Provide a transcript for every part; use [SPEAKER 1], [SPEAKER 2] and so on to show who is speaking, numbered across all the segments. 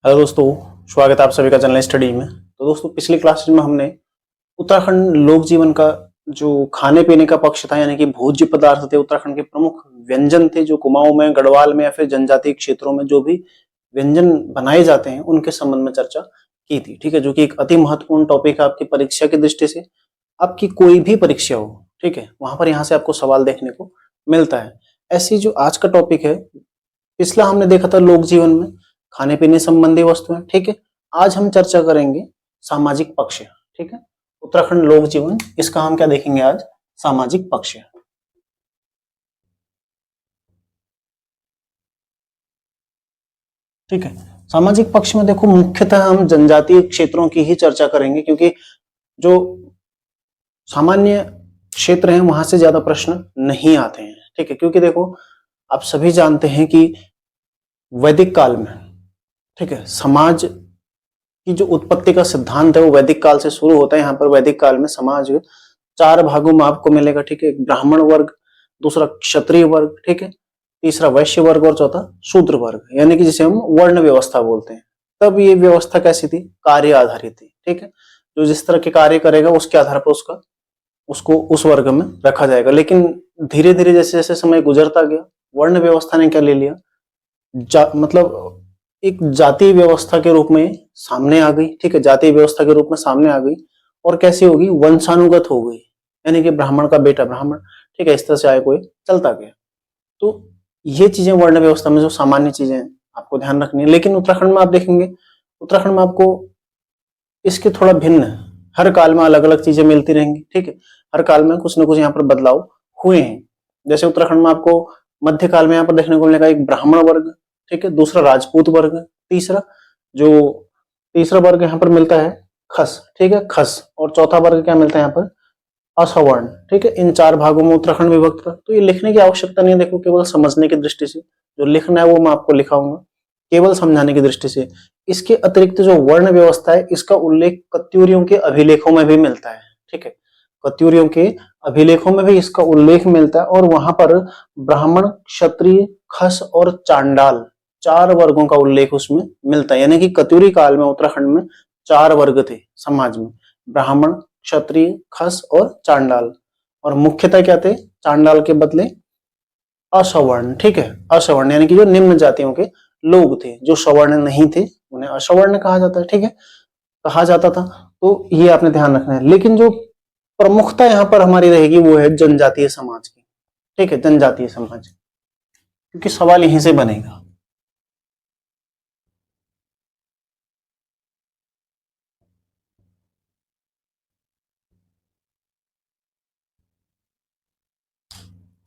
[SPEAKER 1] Hello दोस्तों, स्वागत है आप सभी का जनरल स्टडी में। तो दोस्तों, पिछली क्लास में हमने उत्तराखंड लोक जीवन का जो खाने पीने का पक्ष था, यानी कि भोज्य पदार्थ थे, उत्तराखंड के प्रमुख व्यंजन थे जो कुमाऊं में, गढ़वाल में या फिर जनजातीय क्षेत्रों में जो भी व्यंजन बनाए जाते हैं उनके संबंध में चर्चा की थी। ठीक है, जो कि एक अति महत्वपूर्ण टॉपिक है आपकी परीक्षा की दृष्टि से। आपकी कोई भी परीक्षा हो, ठीक है, वहां पर यहाँ से आपको सवाल देखने को मिलता है। ऐसी जो आज का टॉपिक है, पिछला हमने देखा था लोक जीवन में खाने पीने संबंधी वस्तुएं। ठीक है, आज हम चर्चा करेंगे सामाजिक पक्ष। ठीक है, उत्तराखंड लोक जीवन, इसका हम क्या देखेंगे आज? सामाजिक पक्ष। ठीक है, सामाजिक पक्ष में देखो, मुख्यतः हम जनजातीय क्षेत्रों की ही चर्चा करेंगे, क्योंकि जो सामान्य क्षेत्र हैं वहां से ज्यादा प्रश्न नहीं आते हैं। ठीक है, क्योंकि देखो, आप सभी जानते हैं कि वैदिक काल में, ठीक है, समाज की जो उत्पत्ति का सिद्धांत है वो वैदिक काल से शुरू होता है। यहाँ पर वैदिक काल में समाज चार भागों में आपको मिलेगा। ठीक है, एक ब्राह्मण वर्ग, दूसरा क्षत्रिय वर्ग, ठीक है, तीसरा वैश्य वर्ग और चौथा शूद्र वर्ग, यानी कि जिसे हम वर्ण व्यवस्था बोलते हैं। तब ये व्यवस्था कैसी थी? कार्य आधारित थी। ठीक है, जो जिस तरह के कार्य करेगा उसके आधार पर उसको उस वर्ग में रखा जाएगा। लेकिन धीरे धीरे जैसे जैसे समय गुजरता गया, वर्ण व्यवस्था ने क्या ले लिया, मतलब एक जातीय व्यवस्था के रूप में सामने आ गई। ठीक है, जातीय व्यवस्था के रूप में सामने आ गई। और कैसी होगी? वंशानुगत हो गई, यानी कि ब्राह्मण का बेटा ब्राह्मण, ठीक है, इस तरह से आए कोई चलता गया। तो ये चीजें वर्ण व्यवस्था में जो सामान्य चीजें आपको ध्यान रखनी है। लेकिन उत्तराखंड में आप देखेंगे, उत्तराखंड में आपको इसके थोड़ा भिन्न, हर काल में अलग अलग चीजें मिलती रहेंगी। ठीक है, हर काल में कुछ ना कुछ यहाँ पर बदलाव हुए हैं। जैसे उत्तराखंड में आपको मध्यकाल में यहाँ पर देखने को मिलेगा एक ब्राह्मण वर्ग, ठीक है, दूसरा राजपूत वर्ग, तीसरा वर्ग यहाँ पर मिलता है खस। ठीक है, खस। और चौथा वर्ग क्या मिलता है यहाँ पर? असवर्ण। ठीक है, इन चार भागों में उत्तराखंड विभक्त था। तो ये लिखने की आवश्यकता नहीं है, देखो, केवल समझने की दृष्टि से जो लिखना है वो मैं आपको लिखाऊंगा, केवल समझाने की दृष्टि से। इसके अतिरिक्त जो वर्ण व्यवस्था है, इसका उल्लेख कत्यूरियों के अभिलेखों में भी मिलता है। ठीक है, कत्यूरियों के अभिलेखों में भी इसका उल्लेख मिलता है। और वहां पर ब्राह्मण, क्षत्रिय, खस और चांडाल, चार वर्गों का उल्लेख उसमें मिलता है। यानी कि कत्यूरी काल में उत्तराखंड में चार वर्ग थे समाज में: ब्राह्मण, क्षत्रिय, खस और चांडाल। और मुख्यतः क्या थे? चांडाल के बदले असवर्ण। ठीक है, असवर्ण यानी कि जो निम्न जातियों के लोग थे, जो सवर्ण नहीं थे, उन्हें असवर्ण कहा जाता है। ठीक है, कहा जाता था। तो ये आपने ध्यान रखना है। लेकिन जो प्रमुखता यहाँ पर हमारी रहेगी वो है जनजातीय समाज की। ठीक है, जनजातीय समाज, क्योंकि सवाल यहीं से बनेगा।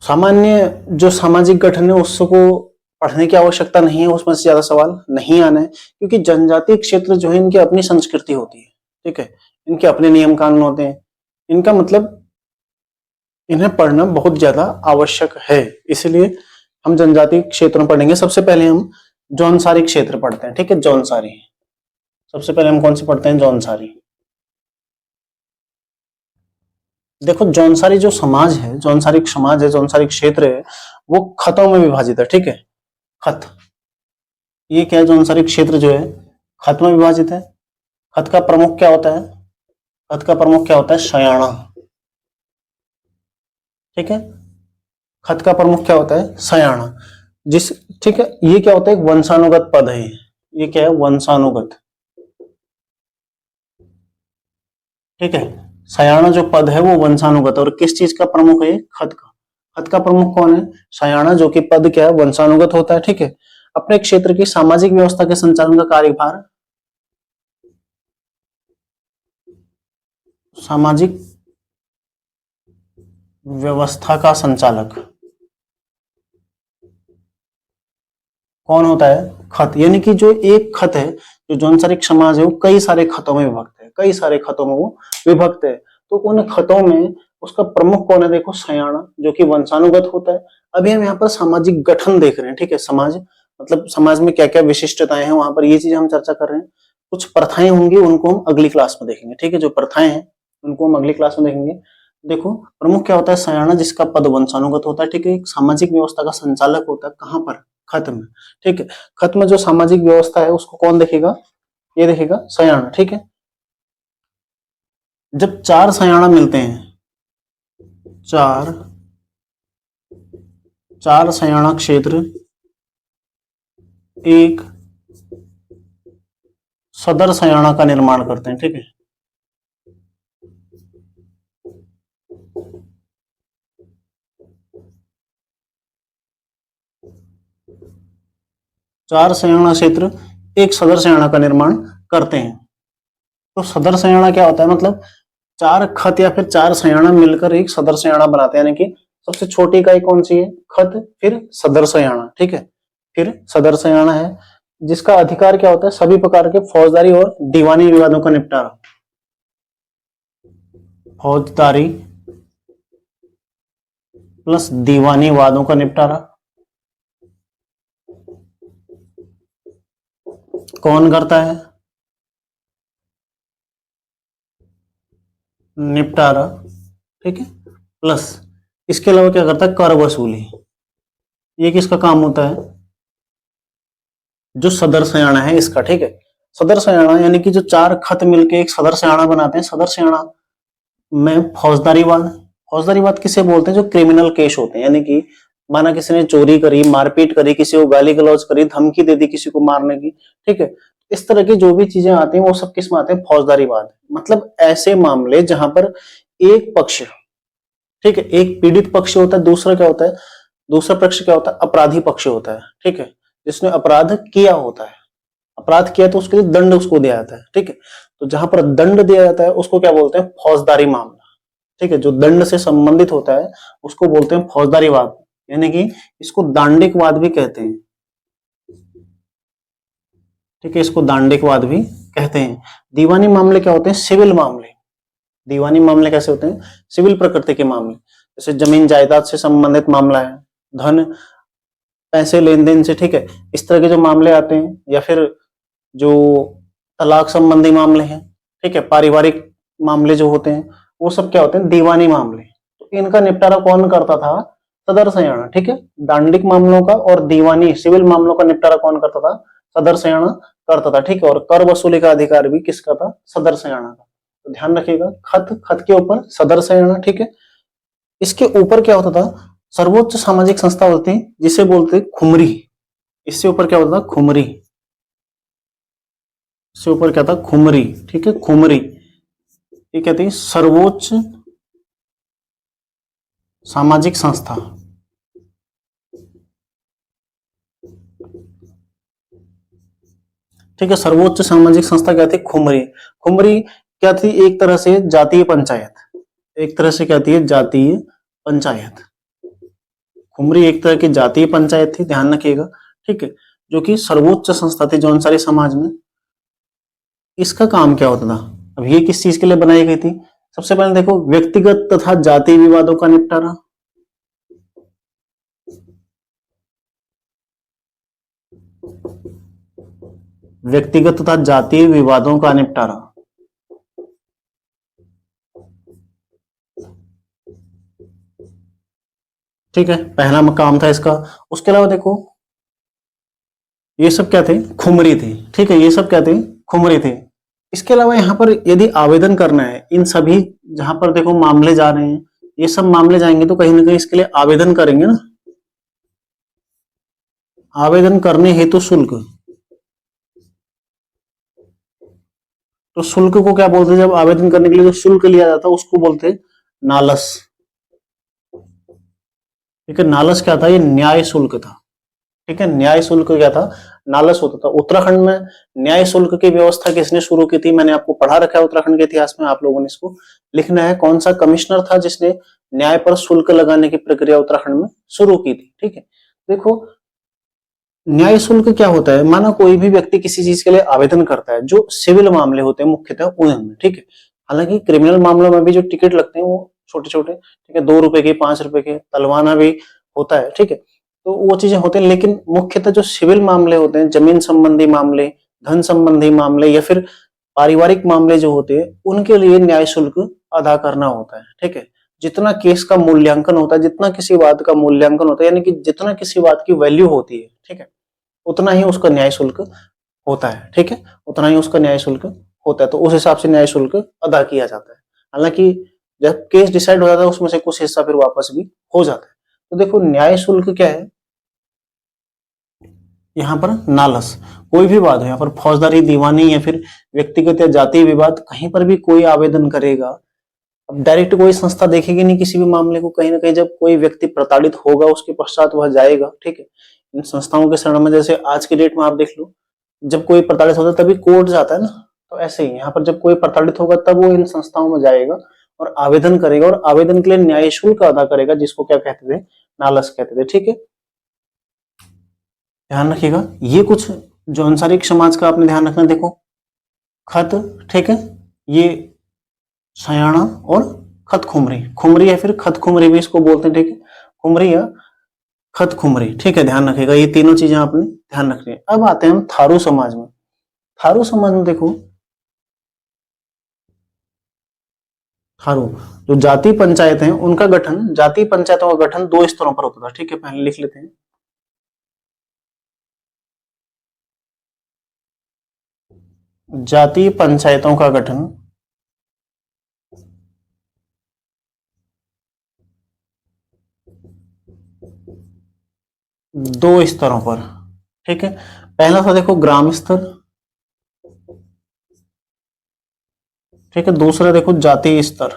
[SPEAKER 1] सामान्य जो सामाजिक गठन है उसको पढ़ने की आवश्यकता नहीं है, उसमें से ज्यादा सवाल नहीं आना है, क्योंकि जनजातीय क्षेत्र जो है इनकी अपनी संस्कृति होती है। ठीक है, इनके अपने नियम कानून होते हैं। इनका मतलब इन्हें पढ़ना बहुत ज्यादा आवश्यक है। इसलिए हम जनजातीय क्षेत्र में पढ़ेंगे। सबसे पहले हम जौनसारी क्षेत्र पढ़ते हैं। ठीक है, जौनसारी। सबसे पहले हम कौन से पढ़ते हैं? जौनसारी। देखो, जौनसारी जो समाज है, जौनसारी समाज है, जौनसारी क्षेत्र है, वो खतों में विभाजित है। ठीक है, खत, ये क्या है? जौनसारी क्षेत्र जो है खत में विभाजित है। खत का प्रमुख क्या होता है? खत का प्रमुख क्या होता है? सयाना। ठीक है, खत का प्रमुख क्या होता है? सयाना। ठीक है, ये क्या होता है? एक वंशानुगत पद है। ये क्या है? वंशानुगत। ठीक है, सयाना जो पद है वो वंशानुगत। और किस चीज का प्रमुख है? खत का। खत का प्रमुख कौन है? सयाना, जो कि पद क्या है? वंशानुगत होता है। ठीक है, अपने क्षेत्र की सामाजिक व्यवस्था के संचालन का कार्यभार सामाजिक व्यवस्था का संचालक कौन होता है? खत। यानी कि जो एक खत है, जो जौनसारिक समाज है, वो कई सारे खतों में विभक्त है, कई सारे खतों में वो विभक्त है। तो उन खतों में उसका प्रमुख कौन है? देखो, सयाना, जो कि वंशानुगत होता है। अभी हम यहाँ पर सामाजिक गठन देख रहे हैं। ठीक है, समाज मतलब समाज में क्या क्या विशिष्टताएं हैं, वहां पर ये चीजें हम चर्चा कर रहे हैं। कुछ प्रथाएं होंगी, उनको हम अगली क्लास में देखेंगे। ठीक है, जो प्रथाएं हैं उनको हम अगली क्लास में देखेंगे। देखो, प्रमुख क्या होता है? सयाना, जिसका पद वंशानुगत होता है। ठीक है, एक सामाजिक व्यवस्था का संचालक होता है। कहां पर? खत में, ठीक है। खत में जो सामाजिक व्यवस्था है उसको कौन देखेगा, ये देखेगा सयाना, ठीक है। जब चार सयाना मिलते हैं, चार सयाना क्षेत्र एक सदर सयाना का निर्माण करते हैं, ठीक है। चार सयाना क्षेत्र एक सदर सयाना का निर्माण करते हैं। तो सदर सयाना क्या होता है, मतलब चार खत या फिर चार सयाना मिलकर एक सदर सयाना बनाते हैं, यानी कि सबसे छोटी इकाई कौन सी है, खत, फिर सदर सयाना, ठीक है। फिर सदर सयाना है जिसका अधिकार क्या होता है, सभी प्रकार के फौजदारी और दीवानी विवादों का निपटारा। फौजदारी प्लस दीवानी वादों का निपटारा कौन करता है, निपटारा, ठीक है। प्लस इसके अलावा क्या करता है, कर वसूली। ये किसका काम होता है, जो सदर सयाना है इसका, ठीक है। सदर सयाना यानी कि जो चार खत मिलके एक सदर सयाना बनाते हैं, सदर सयाना में फौजदारी वाद किसे बोलते हैं, जो क्रिमिनल केस होते हैं, यानी कि माना किसी ने चोरी करी, मारपीट करी, किसी को गाली गलौज करी, धमकी दे दी किसी को मारने की, ठीक है। इस तरह की जो भी चीजें आती हैं वो सब किस में आते हैं, फौजदारी वाद। मतलब ऐसे मामले जहां पर एक पक्ष, ठीक है, एक पीड़ित पक्ष होता है, दूसरा क्या होता है, दूसरा पक्ष क्या होता है, अपराधी पक्ष होता है, ठीक है, जिसने अपराध किया होता है। अपराध किया तो उसके लिए दंड उसको दिया जाता है, ठीक है। तो जहां पर दंड दिया जाता है उसको क्या बोलते हैं, फौजदारी मामला, ठीक है। जो दंड से संबंधित होता है उसको बोलते हैं फौजदारी वाद, यानी कि इसको दांडिक वाद भी कहते हैं, ठीक है, इसको दांडिक वाद भी कहते हैं। दीवानी मामले क्या होते हैं, सिविल मामले। दीवानी मामले कैसे होते हैं, सिविल प्रकृति के मामले, जैसे जमीन जायदाद से संबंधित मामला है, धन पैसे लेन देन से, ठीक है, इस तरह के जो मामले आते हैं, या फिर जो तलाक संबंधी मामले हैं, ठीक है, पारिवारिक मामले जो होते हैं वो सब क्या होते हैं, दीवानी मामले। तो इनका निपटारा कौन करता था, सदर सयाना, ठीक है। दांडिक मामलों का और दीवानी सिविल मामलों का निपटारा कौन करता था, सदर सयाना करता था, ठीक है। और कर वसूली का अधिकार भी किसका था, सदर सयाना का। तो ध्यान रखिएगा, खत के ऊपर सदर सयाना, ठीक है। इसके ऊपर क्या होता था, सर्वोच्च सामाजिक संस्था होती है जिसे बोलते खुमरी। इससे ऊपर क्या होता था, खुमरी। इससे ऊपर क्या था, खुमरी, ठीक है, खुमरी। ये कहते हैं सर्वोच्च सामाजिक संस्था, ठीक है। सर्वोच्च सामाजिक संस्था क्या थी, खुमरी। खुमरी क्या थी, एक तरह से जातीय पंचायत, एक तरह से क्या थी, जातीय पंचायत। खुमरी एक तरह की जातीय पंचायत थी, ध्यान रखिएगा, ठीक है, जो कि सर्वोच्च संस्था थी जौनसारी समाज में। इसका काम क्या होता था, अब ये किस चीज के लिए बनाई गई थी, सबसे पहले देखो, व्यक्तिगत तथा जातीय विवादों का निपटारा, व्यक्तिगत तथा जातीय विवादों का निपटारा, ठीक है, पहला काम था इसका। उसके अलावा देखो ये सब क्या थे, खुमरी थे, ठीक है, ये सब क्या थे, खुमरी थे। इसके अलावा यहाँ पर यदि आवेदन करना है, इन सभी जहां पर देखो मामले जा रहे हैं, ये सब मामले जाएंगे तो कहीं ना कहीं इसके लिए आवेदन करेंगे ना, आवेदन करने हेतु शुल्क। तो शुल्क को क्या बोलते हैं, जब आवेदन करने के लिए जो शुल्क लिया जाता है उसको बोलते हैं नालस, ठीक है। नालस क्या था, ये न्याय शुल्क था, ठीक है। न्याय शुल्क क्या था, नालस होता था। उत्तराखंड में न्याय शुल्क की व्यवस्था किसने शुरू की थी, मैंने आपको पढ़ा रखा है उत्तराखंड के इतिहास में, आप लोगों ने इसको लिखना है। कौन सा कमिश्नर था जिसने न्याय पर शुल्क लगाने की प्रक्रिया उत्तराखंड में शुरू की थी, ठीक है। देखो न्याय शुल्क क्या होता है, माना कोई भी व्यक्ति किसी चीज के लिए आवेदन करता है, जो सिविल मामले होते हैं मुख्यतः उनमें, ठीक है। हालांकि क्रिमिनल मामलों में भी जो टिकट लगते हैं वो छोटे छोटे, ठीक है, 2 रुपए के, 5 रुपए के, तलवाना भी होता है, ठीक है। तो वो चीजें होती हैं, लेकिन मुख्यतः जो सिविल मामले होते हैं, जमीन संबंधी मामले, धन संबंधी मामले, या फिर पारिवारिक मामले जो होते हैं, उनके लिए न्याय शुल्क अदा करना होता है, ठीक है। जितना केस का मूल्यांकन होता है, जितना किसी वाद का मूल्यांकन होता है, यानी कि जितना किसी वाद की वैल्यू होती है, ठीक है, उतना ही उसका न्याय शुल्क होता है, ठीक है, उतना ही उसका न्याय शुल्क होता है। तो उस हिसाब से न्याय शुल्क अदा किया जाता है। हालांकि जब केस डिसाइड हो जाता है उसमें से कुछ हिस्सा फिर वापस भी हो जाता है। तो देखो न्याय शुल्क क्या है, यहाँ पर नालस कोई भी वाद हो, यहाँ पर फौजदारी, दीवानी या फिर व्यक्तिगत या जातीय विवाद, कहीं पर भी कोई आवेदन करेगा, अब डायरेक्ट कोई संस्था देखेगी नहीं किसी भी मामले को, कहीं ना कहीं जब कोई व्यक्ति प्रताड़ित होगा उसके पश्चात वह जाएगा, ठीक है, इन संस्थाओं के शरण में। जैसे आज के डेट में आप देख लो, जब कोई प्रताड़ित होता है तभी कोर्ट जाता है ना, तो ऐसे ही यहाँ पर जब कोई प्रताड़ित होगा तब वो इन संस्थाओं में जाएगा और आवेदन करेगा, और आवेदन के लिए न्याय शुल्क अदा करेगा, जिसको क्या कहते थे, नालस कहते थे, ठीक है। ध्यान रखिएगा, ये कुछ जो अंसारिक समाज का आपने ध्यान रखना। देखो खत, ठीक है, ये सयाना और खत खुमरी, खुमरी या फिर खत खुमरी भी इसको बोलते हैं, ठीक है, खुमरी या खत खुमरी, ठीक है, ध्यान रखिएगा, ये तीनों चीजें आपने ध्यान रखनी है। अब आते हैं हम थारू समाज में। थारू समाज में देखो, थारू जो जाति पंचायत हैं उनका गठन, जाति पंचायतों का गठन 2 स्तरों पर होता था, ठीक है, पहले लिख लेते हैं। जाति पंचायतों का गठन 2 स्तरों पर, ठीक है। पहला था देखो ग्राम स्तर, ठीक है, दूसरा देखो जातीय स्तर,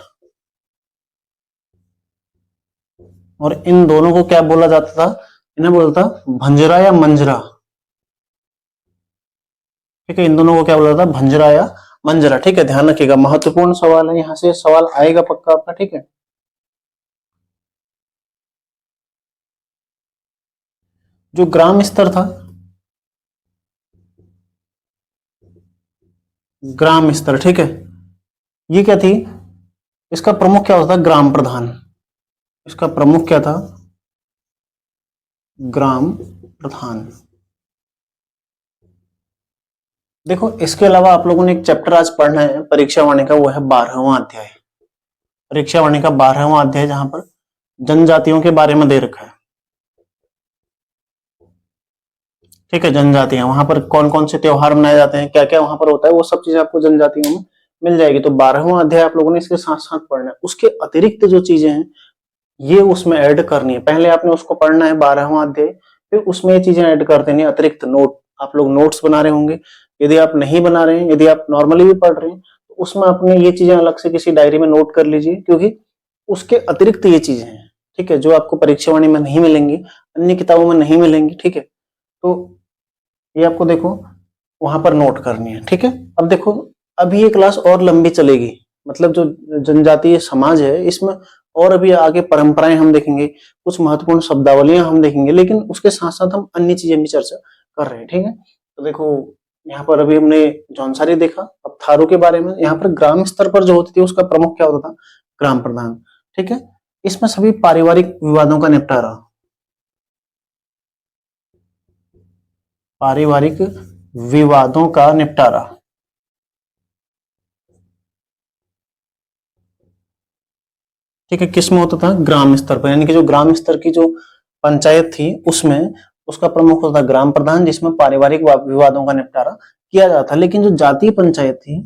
[SPEAKER 1] और इन दोनों को क्या बोला जाता था, इन्हें बोलता भंजरा या मंजरा, ठीक है, इन दोनों को क्या बोला जाता, भंजरा या मंजरा, ठीक है, ध्यान रखिएगा, महत्वपूर्ण सवाल है, यहां से सवाल आएगा पक्का आपका, ठीक है। जो ग्राम स्तर था, ग्राम स्तर, ठीक है, ये क्या थी, इसका प्रमुख क्या होता था, ग्राम प्रधान, इसका प्रमुख क्या था, ग्राम प्रधान। देखो इसके अलावा आप लोगों ने एक चैप्टर आज पढ़ना है परीक्षा वाणी का, वो है 12वां अध्याय, परीक्षा वाणी का 12वां अध्याय, जहां पर जनजातियों के बारे में दे रखा है, ठीक है, जनजातियां, वहां पर कौन कौन से त्योहार मनाए जाते हैं, क्या क्या वहां पर होता है, वो सब चीजें आपको जनजातियों में मिल जाएगी। तो 12वां अध्याय आप लोगों ने इसके साथ साथ पढ़ना है। उसके अतिरिक्त जो चीजें हैं ये उसमें ऐड करनी है, पहले आपने उसको पढ़ना है 12वां अध्याय, फिर उसमें ये चीजें ऐड कर देनी है, अतिरिक्त नोट, आप लोग नोट्स बना रहे होंगे, यदि आप नहीं बना रहे हैं, यदि आप नॉर्मली भी पढ़ रहे हैं, तो उसमें आपने ये चीजें अलग से किसी डायरी में नोट कर लीजिए, क्योंकि उसके अतिरिक्त ये चीजें हैं, ठीक है, जो आपको परीक्षा वाणी में नहीं मिलेंगी, अन्य किताबों में नहीं मिलेंगी, ठीक है, तो ये आपको देखो वहां पर नोट करनी है, ठीक है। अब देखो अभी ये क्लास और लंबी चलेगी, मतलब जो जनजातीय समाज है इसमें और अभी आगे परंपराएं हम देखेंगे, कुछ महत्वपूर्ण शब्दावलियां हम देखेंगे, लेकिन उसके साथ साथ हम अन्य चीजें भी चर्चा कर रहे हैं, ठीक है। तो देखो यहाँ पर अभी हमने जौनसारी देखा, अब थारू के बारे में, यहाँ पर ग्राम स्तर पर जो होती थी उसका प्रमुख क्या होता था, ग्राम प्रधान, ठीक है। इसमें सभी पारिवारिक विवादों का निपटारा, पारिवारिक विवादों का निपटारा, ठीक है, किस में होता था, ग्राम स्तर पर, यानी कि जो ग्राम स्तर की जो पंचायत थी उसमें उसका प्रमुख होता था ग्राम प्रधान, जिसमें पारिवारिक विवादों का निपटारा किया जाता। लेकिन जो जातीय पंचायत थी,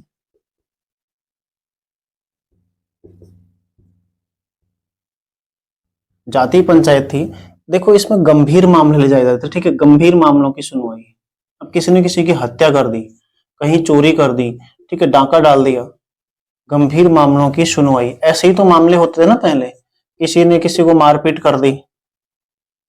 [SPEAKER 1] जातीय पंचायत थी, देखो इसमें गंभीर मामले ले जाए जाते थे, ठीक है, गंभीर मामलों की सुनवाई। अब किसी ने किसी की हत्या कर दी, कहीं चोरी कर दी, ठीक है, डाका डाल दिया, गंभीर मामलों की सुनवाई, ऐसे ही तो मामले होते थे ना पहले, किसी ने किसी को मारपीट कर दी,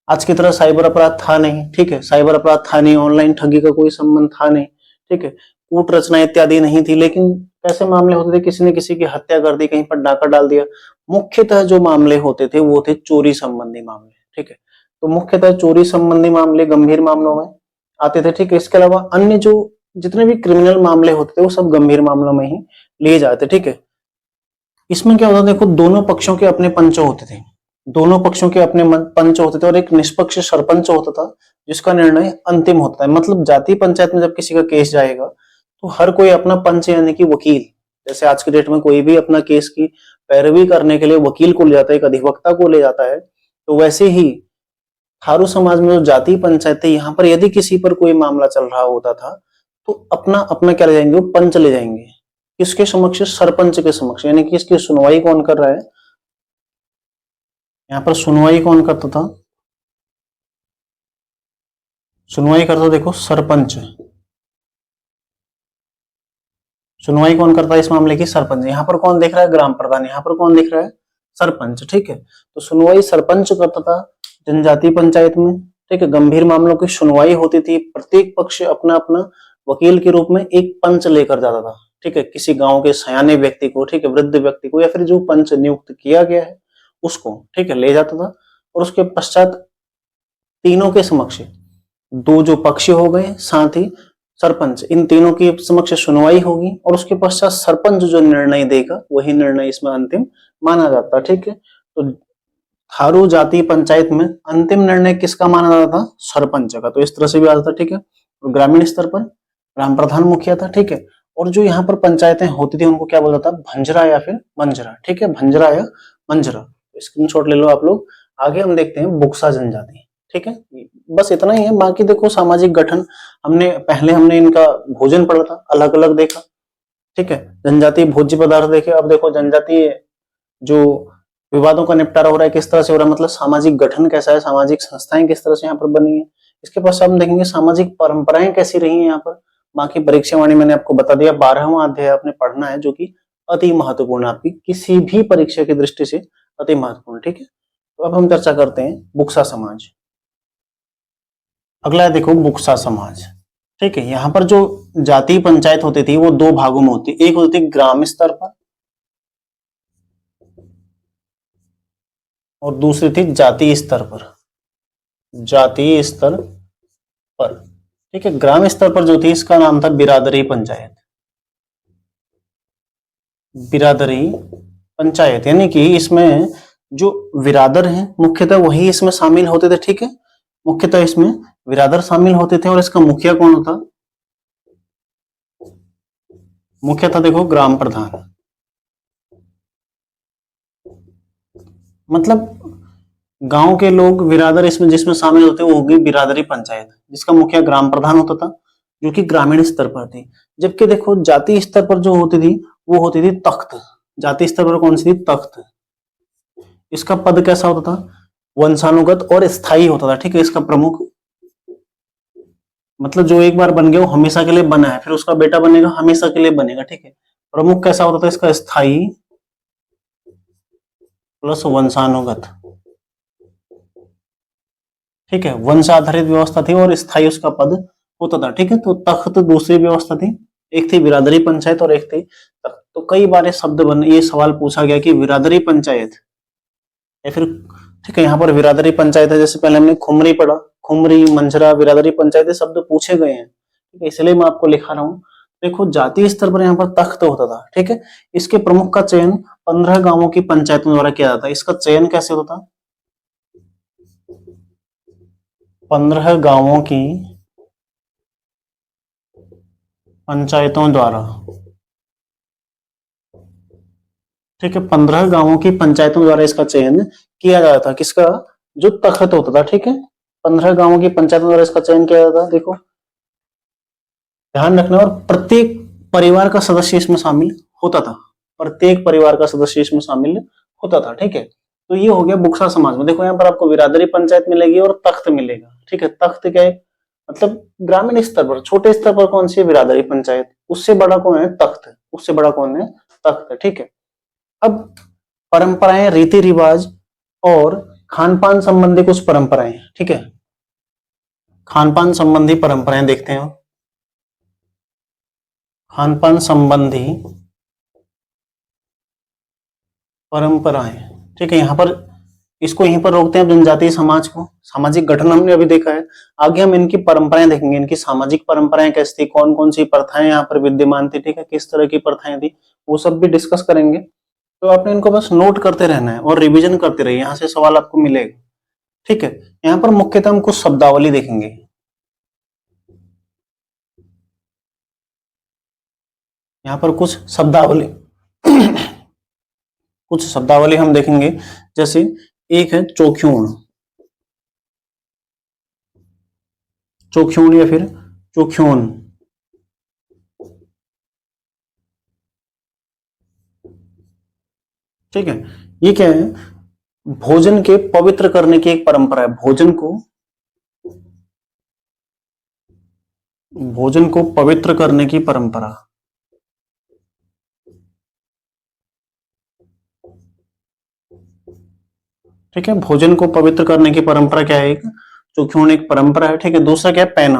[SPEAKER 1] आज की तरह साइबर अपराध था नहीं, ठीक है, साइबर अपराध था नहीं, ऑनलाइन ठगी का कोई संबंध था नहीं, ठीक है, कूट रचना इत्यादि नहीं थी, लेकिन कैसे मामले होते थे, किसी ने किसी की हत्या कर दी, कहीं पर डाका डाल दिया। मुख्यतः जो मामले होते थे वो थे चोरी संबंधी मामले, ठीक है, तो मुख्यतः चोरी संबंधी मामले गंभीर मामलों में आते थे, ठीक है। इसके अलावा अन्य जो जितने भी क्रिमिनल मामले होते थे वो सब गंभीर मामलों में ही लिए जाते, ठीक है। इसमें क्या होता, देखो दोनों पक्षों के अपने पंच होते थे, दोनों पक्षों के अपने पंच होते थे, और एक निष्पक्ष सरपंच होता था जिसका निर्णय अंतिम होता है। मतलब जातीय पंचायत में जब किसी का केस जाएगा तो हर कोई अपना पंच यानी कि वकील, जैसे आज के डेट में कोई भी अपना केस की पैरवी करने के लिए वकील को ले जाता है, एक अधिवक्ता को ले जाता है, तो वैसे ही थारू समाज में जो जाति पंचायत है, यहाँ पर यदि किसी पर कोई मामला चल रहा होता था तो अपना अपना क्या ले जाएंगे, वो पंच ले जाएंगे। किसके समक्ष? सरपंच के समक्ष। यानी कि इसकी सुनवाई कौन कर रहा है? यहाँ पर सुनवाई कौन करता था? सुनवाई करता, देखो, सरपंच। सुनवाई कौन करता है इस मामले की? सरपंच। यहाँ पर कौन देख रहा है? ग्राम प्रधान। यहाँ पर कौन देख रहा है? सरपंच। ठीक है, तो सुनवाई सरपंच करता था जनजातीय पंचायत में। ठीक है, गंभीर मामलों की सुनवाई होती थी, प्रत्येक पक्ष अपना अपना वकील के रूप में एक पंच लेकर जाता था। ठीक है, किसी गांव के सयाने व्यक्ति को, ठीक है, वृद्ध व्यक्ति को, या फिर जो पंच नियुक्त किया गया है उसको, ठीक है, ले जाता था। और उसके पश्चात तीनों के समक्ष, दो जो पक्ष हो गए साथ ही सरपंच, इन तीनों की समक्ष सुनवाई होगी और उसके पश्चात सरपंच जो निर्णय देगा वही निर्णय इसमें अंतिम माना जाता है। ठीक है, तो थारू जाति पंचायत में अंतिम निर्णय किसका माना जाता था? सरपंच का। तो इस तरह से भी आता था। ठीक है, तो ग्रामीण स्तर पर ग्राम प्रधान मुखिया था। ठीक है, और जो यहाँ पर पंचायतें होती थी उनको क्या बोला था? भंजरा या फिर मंजरा। ठीक है, भंजरा या मंजरा। स्क्रीनशॉट ले लो आप लोग। आगे हम देखते हैं बुक्सा जनजाति। ठीक है, बस इतना ही है। बाकी देखो सामाजिक गठन, हमने इनका भोजन पढ़ा था, अलग अलग देखा। ठीक है, जनजातीय भोज्य पदार्थ देखे। अब देखो जनजातीय जो विवादों का निपटारा हो रहा है किस तरह से हो रहा है, मतलब सामाजिक गठन कैसा है, सामाजिक संस्थाएं किस तरह से यहाँ पर बनी है। इसके पश्चात हम देखेंगे सामाजिक परंपराएं कैसी रही है यहाँ पर। बाकी परीक्षावाणी मैंने आपको बता दिया, 12वां अध्याय आपने पढ़ना है, जो कि अति महत्वपूर्ण, आपकी किसी भी परीक्षा की दृष्टि से अति महत्वपूर्ण। ठीक है, तो अब हम चर्चा करते हैं बुक्सा समाज। अगला है देखो बुक्सा समाज। ठीक है, यहाँ पर जो जातीय पंचायत होती थी वो दो भागों में होती। एक होती थी ग्राम स्तर पर और दूसरी थी जातीय स्तर पर। जातीय स्तर पर, ठीक है, ग्राम स्तर पर जो थी इसका नाम था बिरादरी पंचायत। बिरादरी पंचायत, यानी कि इसमें जो बिरादर हैं मुख्यतः वही इसमें शामिल होते थे। ठीक है, मुख्यतः इसमें बिरादर शामिल होते थे। और इसका मुखिया कौन होता? मुखिया था देखो ग्राम प्रधान। मतलब गांव के लोग बिरादर इसमें जिसमें शामिल होते वो होगी बिरादरी पंचायत, जिसका मुखिया ग्राम प्रधान होता था, जो कि ग्रामीण स्तर पर थी। जबकि देखो जातीय स्तर पर जो होती थी वो होती थी तख्त। जातीय स्तर पर कौन सी थी? तख्त। इसका पद कैसा होता था? वंशानुगत और स्थायी होता था। ठीक है, इसका प्रमुख, मतलब जो एक बार बन गया वो हमेशा के लिए बना है, फिर उसका बेटा बनेगा हमेशा के लिए बनेगा। ठीक है, प्रमुख कैसा होता था इसका? स्थायी प्लस वंशानुगत। ठीक है, वंश आधारित व्यवस्था थी और स्थायी उसका पद होता था। ठीक है, तो तख्त दूसरी व्यवस्था थी, एक थी बिरादरी पंचायत और एक थी तख्त। तो कई बार ये सवाल पूछा गया कि बिरादरी पंचायत या फिर, ठीक है, यहाँ पर बिरादरी पंचायत है, जैसे पहले हमने खुमरी पढ़ा, खुमरी, मंझरा, बिरादरी पंचायत शब्द पूछे गए हैं। ठीक है, इसलिए मैं आपको लिखा रहा हूँ। देखो जातीय स्तर पर यहाँ पर तख्त होता था। ठीक है, इसके प्रमुख का चयन 15 गांवों की पंचायतों द्वारा किया जाता है। इसका चयन कैसे होता था? 15 गांवों की पंचायतों द्वारा। ठीक है, 15 गांवों की पंचायतों द्वारा इसका चयन किया जाता था। किसका? जो तख्त होता था। ठीक है, 15 गांवों की पंचायतों द्वारा इसका चयन किया जाता था। देखो ध्यान रखना, और प्रत्येक परिवार का सदस्य इसमें शामिल होता था। प्रत्येक परिवार का सदस्य इसमें शामिल होता था। ठीक है, तो ये हो गया बुक्सा समाज में। देखो यहाँ पर आपको बिरादरी पंचायत मिलेगी और तख्त मिलेगा। ठीक है, तख्त क्या है? मतलब ग्रामीण स्तर पर, छोटे स्तर पर कौन सी है? बिरादरी पंचायत। उससे बड़ा कौन है? तख्त। उससे बड़ा कौन है? तख्त। ठीक है, अब परंपराएं, रीति रिवाज और खान पान संबंधी कुछ परंपराएं। ठीक है, खान पान संबंधी परंपराएं देखते हैं। खान पान संबंधी परंपराएं। ठीक है, यहाँ पर इसको यहीं पर रोकते हैं जनजातीय समाज को। सामाजिक गठन हमने अभी देखा है, आगे हम इनकी परंपराएं देखेंगे। इनकी सामाजिक परंपराएं कैसी थी, कौन कौन सी प्रथाएं यहाँ पर विद्यमान थी, ठीक है, किस तरह की प्रथाएं थी, वो सब भी डिस्कस करेंगे। तो आपने इनको बस नोट करते रहना है और रिवीजन करते रहिए, यहाँ से सवाल आपको मिलेगा। ठीक है, यहाँ पर मुख्यतः हम कुछ शब्दावली देखेंगे। यहाँ पर कुछ शब्दावली कुछ शब्दावली हम देखेंगे, जैसे एक है चोख्यूण, चोख्यूण या फिर चोख्यून। ठीक है, ये क्या है? भोजन के पवित्र करने की एक परंपरा है। भोजन को पवित्र करने की परंपरा। ठीक है, भोजन को पवित्र करने की परंपरा क्या है? एक चोख्यूण एक परंपरा है। ठीक है, दूसरा क्या है? पैना।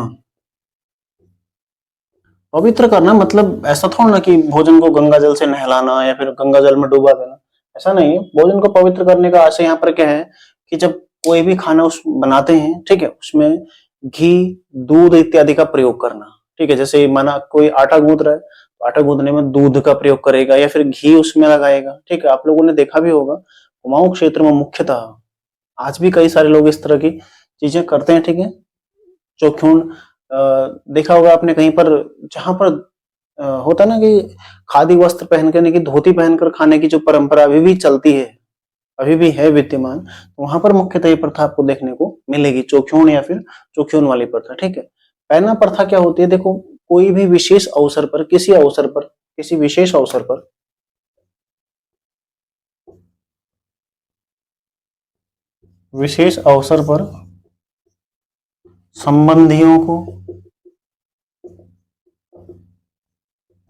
[SPEAKER 1] पवित्र करना मतलब ऐसा थोड़ा ना कि भोजन को गंगा जल से नहलाना या फिर गंगा जल में डुबा देना, ऐसा नहीं है। भोजन को पवित्र करने का आशय यहाँ पर क्या है कि जब कोई भी खाना उस बनाते हैं, ठीक है, उसमें घी, दूध इत्यादि का प्रयोग करना। ठीक है, जैसे माना कोई आटा गूंथ रहा है तो आटा गूंथने में दूध का प्रयोग करेगा या फिर घी उसमें लगाएगा। ठीक है, आप लोगों ने देखा भी होगा कुमाऊं क्षेत्र में मुख्यतः आज भी कई सारे लोग इस तरह की चीजें करते हैं। ठीक है, चोख्यूण देखा होगा आपने कहीं पर, जहां पर होता ना कि खादी वस्त्र पहन कर, कि धोती पहनकर खाने की जो परंपरा अभी भी चलती है, अभी भी है विद्यमान, तो वहां पर मुख्यतः ये प्रथा आपको देखने को मिलेगी, चोख्यूण या फिर चोख्यूण वाली प्रथा। ठीक है, पैना प्रथा क्या होती है? देखो, कोई भी विशेष अवसर पर, किसी विशेष अवसर पर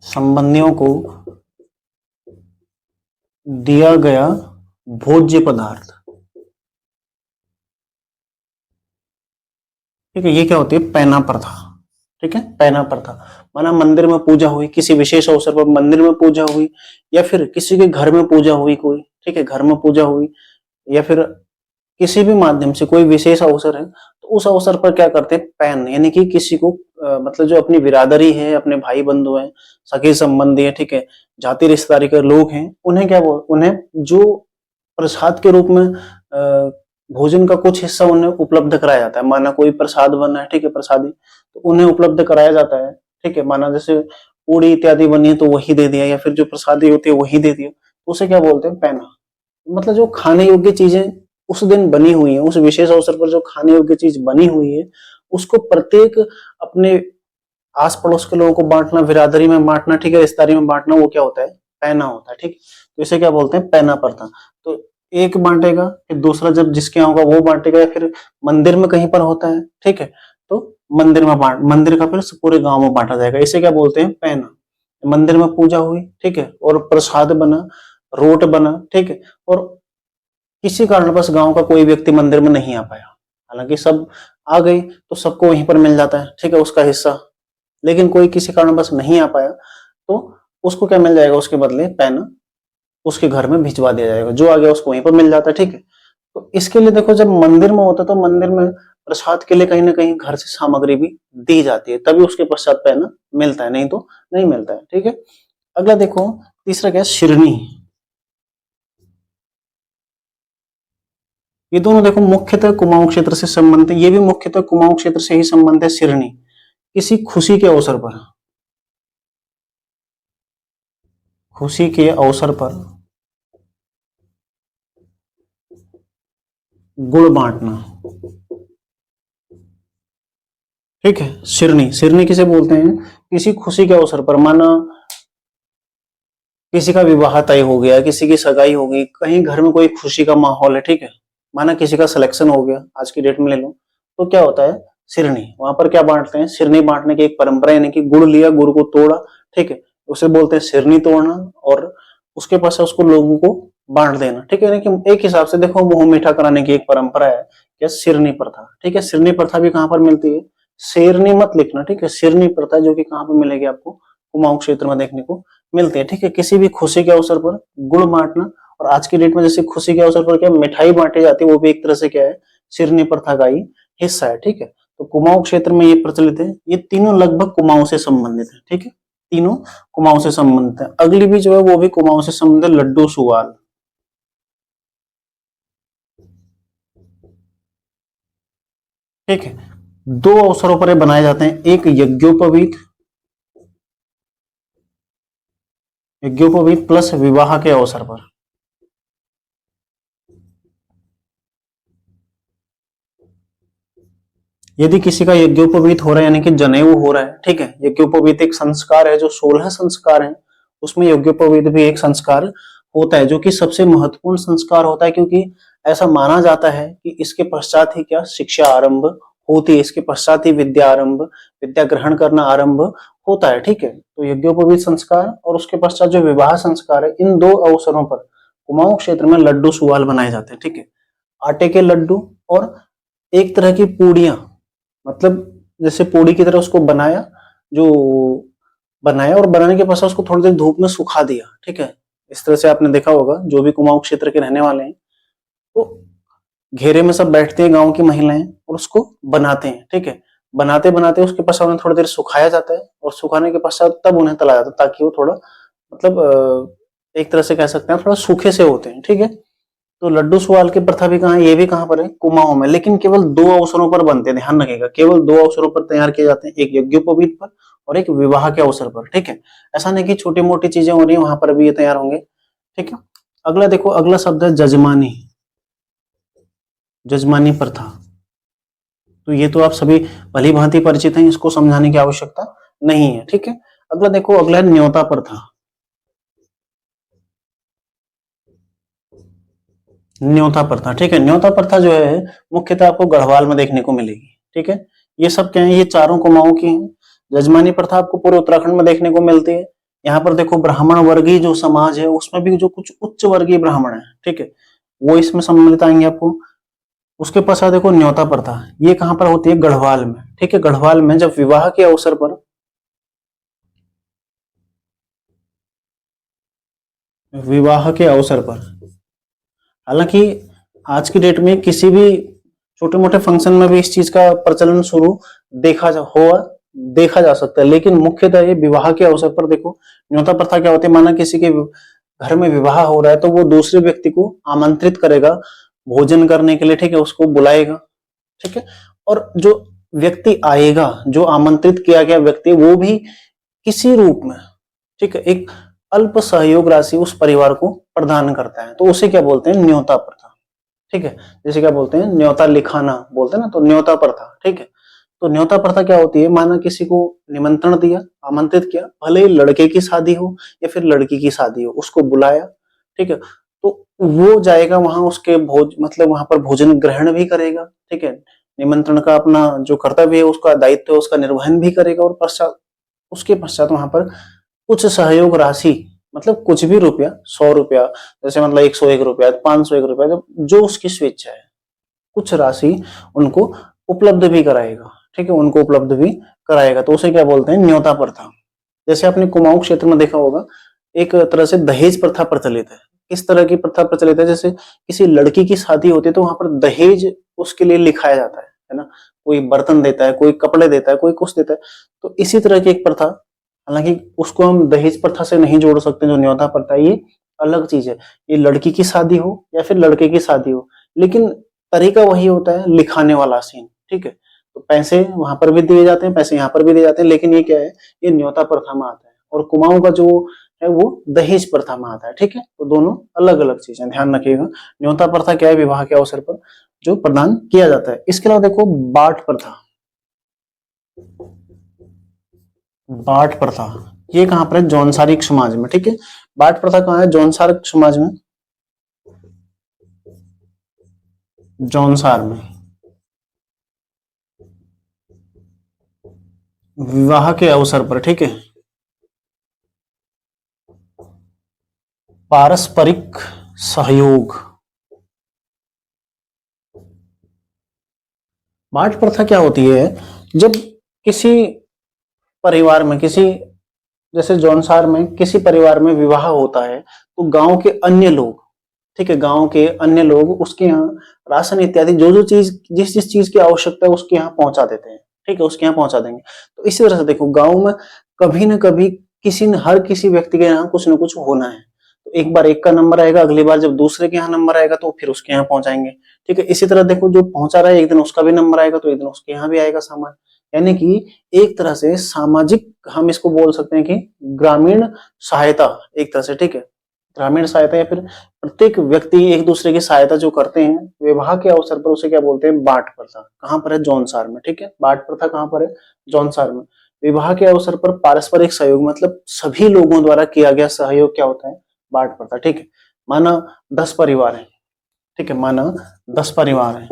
[SPEAKER 1] संबंधियों को दिया गया भोज्य पदार्थ। ठीक है, ये क्या होती है? पैना प्रथा। ठीक है, पैना प्रथा माना मंदिर में पूजा हुई, किसी विशेष अवसर पर मंदिर में पूजा हुई या फिर किसी के घर में पूजा हुई कोई, ठीक है, घर में पूजा हुई या फिर किसी भी माध्यम से कोई विशेष अवसर है, तो उस अवसर पर क्या करते हैं? पैन, यानी कि किसी को मतलब जो अपनी बिरादरी है, अपने भाई बंधु हैं, सगे संबंधी है, ठीक है, जाति रिश्तेदारी के लोग हैं, उन्हें क्या बोल, उन्हें जो प्रसाद के रूप में भोजन का कुछ हिस्सा उन्हें उपलब्ध कराया जाता है। माना कोई प्रसाद बना है, ठीक है, प्रसादी, तो उन्हें उपलब्ध कराया जाता है। ठीक है, माना जैसे पूड़ी इत्यादि बनी है तो वही दे दिया, या फिर जो प्रसादी होती है वही दे दिया, तो उसे क्या बोलते हैं? पैना। मतलब जो खाने योग्य चीजें उस दिन बनी हुई है, उस विशेष अवसर पर जो खाने योग्य चीज बनी हुई है, उसको प्रत्येक अपने आस पड़ोस के लोगों को बांटना, बिरादरी में बांटना, ठीक है, रिश्तेदारी में बांटना, वो क्या होता है? पैना होता है। ठीक, तो इसे क्या बोलते हैं? पैना प्रथा। तो एक बांटेगा, फिर दूसरा जब जिसके यहाँ होगा वो बांटेगा, या फिर मंदिर में कहीं पर होता है, ठीक है, तो मंदिर का फिर पूरे गांव में बांटा जाएगा, इसे क्या बोलते हैं? पैना। मंदिर में पूजा हुई, ठीक है, और प्रसाद बना, रोट बना, ठीक है, और किसी कारणवश गांव का कोई व्यक्ति मंदिर में नहीं आ पाया, हालांकि सब आ गए तो सबको वहीं पर मिल जाता है, ठीक है, उसका हिस्सा, लेकिन कोई किसी कारणवश नहीं आ पाया तो उसको क्या मिल जाएगा? उसके बदले पैन उसके घर में भिजवा दिया जाएगा, जो आ गया उसको वहीं पर मिल जाता है। ठीक है, तो इसके लिए देखो, जब मंदिर में होता है तो मंदिर में प्रसाद के लिए कहीं ना कहीं घर से सामग्री भी दी जाती है, तभी उसके पश्चात पैन मिलता है, नहीं तो नहीं मिलता है। ठीक है, अगला देखो, तीसरा क्या है? शिरनी। ये दोनों देखो मुख्यतः कुमाऊं क्षेत्र से संबंधित है, ये भी मुख्यतः कुमाऊं क्षेत्र से ही संबंधित है। शिरनी किसी खुशी के अवसर पर, खुशी के अवसर पर गुड़ बांटना। ठीक है, शिरनी, शिरनी किसे बोलते हैं? किसी खुशी के अवसर पर, माना किसी का विवाह तय हो गया, किसी की सगाई हो गई, कहीं घर में कोई खुशी का माहौल है, ठीक है, माना किसी का सिलेक्शन हो गया, आज की डेट में ले लो, तो क्या होता है? शिरनी। वहां पर क्या बांटते हैं? शिरनी बांटने की एक परंपरा, यानी कि गुड़ लिया, गुड़ को तोड़ा, ठीक है, उसे बोलते हैं शिरनी तोड़ना, और उसके पास उसको लोगों को बांट देना। ठीक है, यानी कि एक हिसाब से देखो मुंह मीठा कराने की एक परंपरा है क्या? शिरनी प्रथा। ठीक है, शिरनी प्रथा भी कहां पर मिलती है? शेरनी मत लिखना, ठीक है, शिरनी प्रथा जो कि कहां पर मिलेगी आपको? कुमाऊं क्षेत्र में देखने को मिलते हैं। ठीक है, किसी भी खुशी के अवसर पर गुड़ बांटना, और आज की डेट में जैसे खुशी के अवसर पर क्या मिठाई बांटी जाती है, वो भी एक तरह से क्या है? शिरनी प्रथा का ही हिस्सा है। ठीक है, तो कुमाऊं क्षेत्र में ये प्रचलित है। ये तीनों लगभग कुमाऊं से संबंधित है। ठीक है, तीनों कुमाऊं से संबंधित है। अगली भी जो है वो भी कुमाऊं से संबंधित, लड्डू सुवाल। ठीक है, दो अवसरों पर ये बनाए जाते हैं, एक यज्ञोपवीत, यज्ञोपवीत प्लस विवाह के अवसर पर। यदि किसी का यज्ञोपवीत हो रहा है यानी कि जनेऊ हो रहा है, ठीक है, यज्ञोपवीत एक संस्कार है, जो 16 संस्कार हैं उसमें यज्ञोपवीत भी एक संस्कार होता है, जो कि सबसे महत्वपूर्ण संस्कार होता है, क्योंकि ऐसा माना जाता है कि इसके पश्चात ही क्या शिक्षा आरंभ होती है, इसके पश्चात ही विद्या आरंभ, विद्या ग्रहण करना आरंभ होता है, ठीक है। तो यज्ञोपवीत संस्कार और उसके पश्चात जो विवाह संस्कार है, इन दो अवसरों पर कुमाऊं क्षेत्र में लड्डू सुवाल बनाए जाते हैं, ठीक है। आटे के लड्डू और एक तरह की पूड़ियां, मतलब जैसे पूड़ी की तरह उसको बनाया, जो बनाया और बनाने के पश्चात उसको थोड़ी देर धूप में सुखा दिया, ठीक है। इस तरह से आपने देखा होगा, जो भी कुमाऊं क्षेत्र के रहने वाले हैं तो घेरे में सब बैठते हैं गांव की महिलाएं और उसको बनाते हैं, ठीक है। बनाते बनाते उसके पश्चात उन्हें थोड़ी देर सुखाया जाता है और सुखाने के पश्चात तब उन्हें तला जाता है, ताकि वो थोड़ा मतलब एक तरह से कह सकते हैं थोड़ा सूखे से होते हैं, ठीक है। तो लड्डू सुवाल की प्रथा भी कहाँ है, ये भी कहाँ पर है, कुमाऊं में, लेकिन केवल दो अवसरों पर बनते हैं, ध्यान रखिएगा, केवल दो अवसरों पर तैयार किए जाते हैं, एक यज्ञोपवीत पर और एक विवाह के अवसर पर, ठीक है। ऐसा नहीं कि छोटी मोटी चीजें हो रही है वहां पर भी ये तैयार होंगे, ठीक है। अगला देखो, अगला शब्द है जजमानी, जजमानी प्रथा। तो ये तो आप सभी भली भांति परिचित हैं, इसको समझाने की आवश्यकता नहीं है, ठीक है। अगला देखो, अगला है न्योता प्रथा। न्योता प्रथा, ठीक है। न्योता प्रथा जो है मुख्यतः आपको गढ़वाल में देखने को मिलेगी, ठीक है। ये सब क्या है, ये चारों कुमाऊं की हैं। जजमानी प्रथा आपको पूरे उत्तराखंड में देखने को मिलती है। यहाँ पर देखो, ब्राह्मण वर्गीय जो समाज है उसमें भी जो कुछ उच्च वर्गीय ब्राह्मण है, ठीक है, वो इसमें सम्मिलित आएंगे आपको। उसके पश्चात देखो न्योता प्रथा, ये कहां पर होती है, गढ़वाल में, ठीक है। गढ़वाल में जब विवाह के अवसर पर, विवाह के अवसर पर, हालांकि आज की डेट में किसी भी छोटे मोटे फंक्शन में भी इस चीज का प्रचलन शुरू देखा जा सकता है, लेकिन मुख्यतः ये विवाह के अवसर पर देखो न्योता प्रथा क्या होती है, माना किसी के घर में विवाह हो रहा है तो वो दूसरे व्यक्ति को आमंत्रित करेगा भोजन करने के लिए, ठीक है, उसको बुलाएगा, ठीक है। और जो व्यक्ति आएगा, जो आमंत्रित किया गया व्यक्ति, वो भी किसी रूप में, ठीक है, एक अल्प सहयोग राशि उस परिवार को प्रदान करता है, तो उसे क्या बोलते हैं, न्योता प्रथा, ठीक है। जैसे क्या बोलते हैं, न्योता लिखाना बोलते हैं ना, तो न्योता प्रथा, ठीक है। तो न्योता प्रथा क्या होती है, माना किसी को निमंत्रण दिया, आमंत्रित किया, भले ही लड़के की शादी हो या फिर लड़की की शादी हो, उसको बुलाया, ठीक है, तो वो जाएगा वहां, उसके भोज मतलब वहां पर भोजन ग्रहण भी करेगा, ठीक है। निमंत्रण का अपना जो कर्तव्य है, उसका दायित्व है, उसका निर्वहन भी करेगा, और पश्चात उसके पश्चात वहां पर कुछ सहयोग राशि, मतलब कुछ भी रुपया, 100 रुपया, जैसे मतलब 101 रुपया, 501 रुपया, जो उसकी स्वेच्छा है, कुछ राशि उनको उपलब्ध भी कराएगा, ठीक है, उनको उपलब्ध भी कराएगा, तो उसे क्या बोलते हैं, न्योता प्रथा। जैसे आपने कुमाऊं क्षेत्र में देखा होगा, एक तरह से दहेज प्रथा प्रचलित है। किस तरह की प्रथा प्रचलित है, जैसे किसी लड़की की शादी होती है तो वहां पर दहेज उसके लिए लिखाया जाता है ना, कोई बर्तन देता है, कोई कपड़े देता है, कोई कुछ देता है, तो इसी तरह की एक प्रथा, हालांकि उसको हम दहेज प्रथा से नहीं जोड़ सकते, जो न्योता प्रथा है ये अलग चीज है, ये लड़की की शादी हो या फिर लड़के की शादी हो, लेकिन तरीका वही होता है, लिखाने वाला सीन, ठीक है। तो पैसे वहां पर भी दिए जाते हैं, पैसे यहाँ पर भी दिए जाते हैं, लेकिन ये क्या है, ये न्योता प्रथा में आता है, और कुमाऊं का जो है वो दहेज प्रथा में आता है, ठीक है। तो दोनों अलग अलग चीजें, ध्यान रखिएगा। न्योता प्रथा क्या है, विवाह के अवसर पर जो प्रदान किया जाता है। इसके अलावा देखो बाट प्रथा, बाट प्रथा ये कहां पर है, जौनसारिक समाज में, ठीक है। बाट प्रथा कहां है, जौनसारिक समाज में, जौनसार में, विवाह के अवसर पर, ठीक है, पारस्परिक सहयोग। बाट प्रथा क्या होती है, जब किसी परिवार में, किसी जैसे जौनसार में किसी परिवार में विवाह होता है, तो गांव के अन्य लोग, ठीक है, गांव के अन्य लोग उसके यहाँ राशन इत्यादि जो जो चीज, जिस जिस चीज की आवश्यकता है उसके यहाँ पहुंचा देते हैं, ठीक है, उसके यहाँ पहुंचा देंगे। तो इसी तरह से देखो, गांव में कभी ना कभी किसी न हर किसी व्यक्ति के यहाँ कुछ ना कुछ होना है, तो एक बार एक का नंबर आएगा, अगली बार जब दूसरे के यहाँ नंबर आएगा तो फिर उसके यहाँ पहुंचाएंगे, ठीक है। इसी तरह देखो, जो पहुंचा रहा है एक दिन उसका भी नंबर आएगा, तो एक दिन उसके यहाँ भी आएगा सामान, यानी कि एक तरह से सामाजिक, हम इसको बोल सकते हैं कि ग्रामीण सहायता एक तरह से, ठीक है, ग्रामीण सहायता, या फिर प्रत्येक व्यक्ति एक दूसरे की सहायता जो करते हैं विवाह के अवसर पर, उसे क्या बोलते हैं, बाट प्रथा। कहां पर है, जौनसार में, ठीक है। बाट प्रथा कहां पर है, जौनसार में। विवाह के अवसर पर पारस्परिक सहयोग, मतलब सभी लोगों द्वारा किया गया सहयोग क्या होता है, बाट प्रथा, ठीक है। माना 10 परिवार है, ठीक है, माना 10 परिवार है,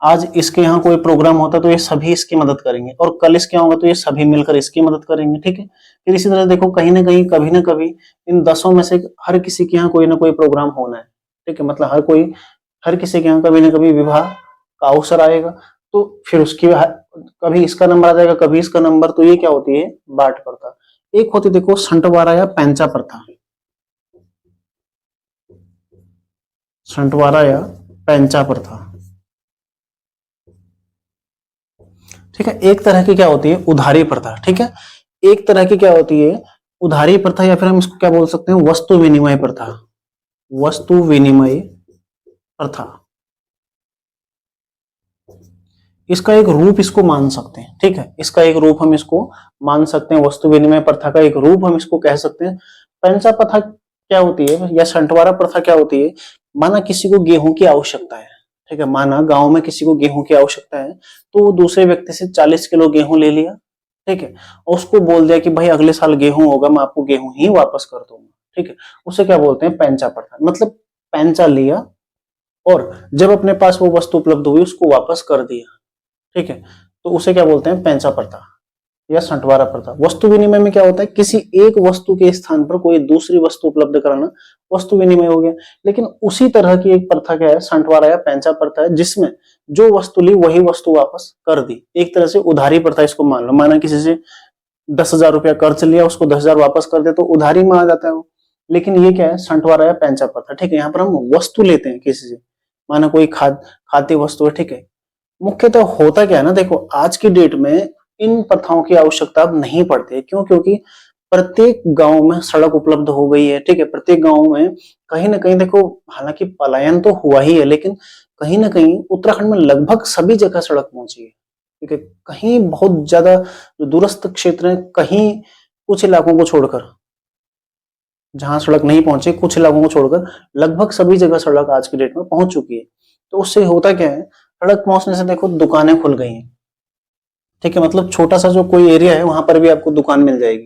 [SPEAKER 1] आज इसके यहाँ कोई प्रोग्राम होता तो ये सभी इसकी मदद करेंगे, और कल इसके यहाँ होगा तो ये सभी मिलकर इसकी मदद करेंगे, ठीक है। फिर इसी तरह देखो, कहीं ना कहीं कभी ना कभी इन 10 में से हर किसी के यहाँ कोई ना कोई प्रोग्राम होना है, ठीक है, मतलब हर किसी के यहाँ कभी ना कभी विवाह का अवसर आएगा, तो फिर उसकी कभी इसका नंबर आ जाएगा, कभी इसका नंबर, तो ये क्या होती है, बाट प्रथा। एक होती देखो संटवारा या पैंचा प्रथा, संटवारा या पैंचा प्रथा, ठीक है। एक तरह की क्या होती है, उधारी प्रथा, ठीक है। एक तरह की क्या होती है, उधारी प्रथा, या फिर हम इसको क्या बोल सकते हैं, वस्तु विनिमय प्रथा, वस्तु विनिमय प्रथा। इसका एक रूप इसको मान सकते हैं, ठीक है, इसका एक रूप हम इसको मान सकते हैं, वस्तु विनिमय प्रथा का एक रूप हम इसको कह सकते हैं। पैंचा प्रथा क्या होती है, या संटवारा प्रथा क्या होती है, माना किसी को गेहूं की आवश्यकता है, ठीक है, माना गांव में किसी को गेहूं की आवश्यकता है, तो वो दूसरे व्यक्ति से 40 किलो गेहूं ले लिया, ठीक है, और उसको बोल दिया कि भाई अगले साल गेहूं होगा, मैं आपको गेहूं ही वापस कर दूंगा, ठीक है। उसे क्या बोलते हैं, पैंचा प्रथा, मतलब पैंचा लिया और जब अपने पास वो वस्तु उपलब्ध हुई उसको वापस कर दिया, ठीक है, तो उसे क्या बोलते हैं, पैंचा प्रथा या संटवारा प्रथा। वस्तु विनिमय में क्या होता है, किसी एक वस्तु के स्थान पर कोई दूसरी वस्तु उपलब्ध कराना, वस्तु विनिमय हो गया। लेकिन उसी तरह की एक प्रथा क्या है, संटवारा या पैंचा प्रथा है, जिसमें जो वस्तु ली वही वस्तु वापस कर दी, एक तरह से उधारी प्रथा इसको मान लो। माना किसी से 10,000 रुपया कर्ज लिया, उसको 10,000 वापस कर दे, तो उधारी में आ जाता है वो। लेकिन ये क्या है, संटवारा या पैंचा प्रथा, ठीक है। यहाँ पर हम वस्तु लेते हैं किसी से, माना कोई खाद्य वस्तु है, ठीक है। मुख्यतः होता क्या है ना, देखो आज की डेट में इन प्रथाओं की आवश्यकता अब नहीं पड़ती है। क्यों? क्योंकि प्रत्येक गांव में सड़क उपलब्ध हो गई है, ठीक है। प्रत्येक गांव में कहीं ना कहीं देखो, हालांकि पलायन तो हुआ ही है, लेकिन कहीं ना कहीं उत्तराखंड में लगभग सभी जगह सड़क पहुंची है, ठीक है। कहीं बहुत ज्यादा जो दूरस्थ क्षेत्र है, कहीं कुछ इलाकों को छोड़कर जहां सड़क नहीं पहुंची, कुछ इलाकों को छोड़कर लगभग सभी जगह सड़क आज की डेट में पहुंच चुकी है। तो उससे होता क्या है, सड़क पहुंचने से देखो दुकानें खुल गई हैं, ठीक है। मतलब छोटा सा जो कोई एरिया है वहां पर भी आपको दुकान मिल जाएगी,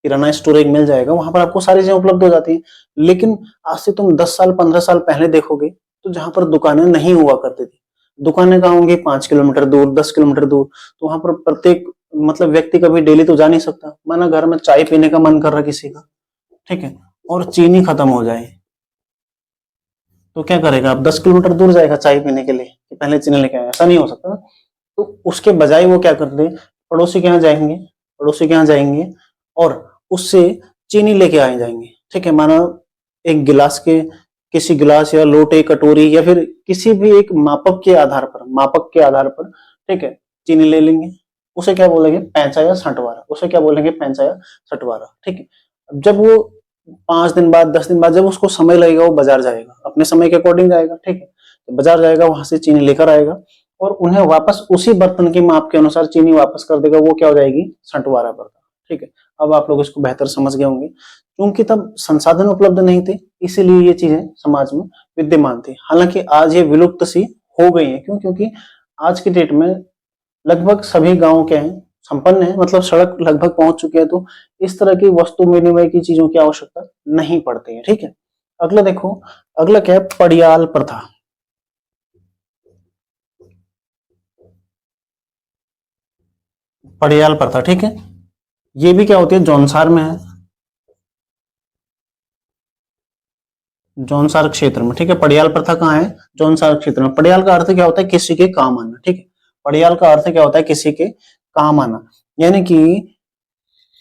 [SPEAKER 1] किराना स्टोर एक मिल जाएगा, वहां पर आपको सारी चीजें उपलब्ध हो जाती है। लेकिन आज से तुम 10 साल 15 साल पहले देखोगे तो जहां पर दुकानें नहीं हुआ करती थी, दुकानें कहाँ होंगी, 5 किलोमीटर दूर, 10 किलोमीटर दूर। तो वहां पर प्रत्येक मतलब व्यक्ति कभी डेली तो जा नहीं सकता। माना घर में चाय पीने का मन कर रहा किसी का, ठीक है, और चीनी खत्म हो जाए, तो क्या करेगा, आप 10 किलोमीटर दूर जाएगा चाय पीने के लिए कि पहले चीनी लेके आया, ऐसा नहीं हो सकता। तो उसके बजाय वो क्या करते हैं, पड़ोसी के यहाँ जाएंगे, पड़ोसी के यहाँ जाएंगे और उससे चीनी लेके आए जाएंगे, ठीक है। माना एक गिलास के, किसी गिलास या लोटे कटोरी या फिर किसी भी एक मापक के आधार पर, ठीक है, चीनी ले लेंगे। उसे क्या बोलेंगे, पैंचा या सटवारा, उसे क्या बोलेंगे, पैंचा या सटवारा, ठीक है। जब वो 5 दिन बाद 10 दिन बाद जब उसको समय लगेगा, वो बाजार जाएगा, अपने समय के अकॉर्डिंग जाएगा, ठीक है। तो बाजार जाएगा, वहां से चीनी लेकर आएगा और उन्हें वापस उसी बर्तन की माप के अनुसार चीनी वापस कर देगा। वो क्या हो जाएगी, सटवारा प्रथा, ठीक है। अब आप लोग इसको बेहतर समझ गए होंगे। क्योंकि तब संसाधन उपलब्ध नहीं थे, इसीलिए ये चीजें समाज में विद्यमान थी। हालांकि आज ये विलुप्त सी हो गई है। क्यों? क्योंकि आज की डेट में लगभग सभी गांव क्या है, संपन्न है, मतलब सड़क लगभग पहुंच चुके हैं। तो इस तरह की वस्तु विनिमय की चीजों की आवश्यकता नहीं पड़ती है, ठीक है। अगला देखो, अगला क्या है, पड़ियाल प्रथा। पड़ियाल प्रथा, ठीक है, ये भी क्या होती है, जौनसार में है, जौनसार क्षेत्र में, ठीक है। पड़ियाल प्रथा कहाँ है, जौनसार क्षेत्र में। पड़ियाल का अर्थ क्या होता है, किसी के काम आना, ठीक है। पड़ियाल का अर्थ क्या होता है, किसी के काम आना। यानी कि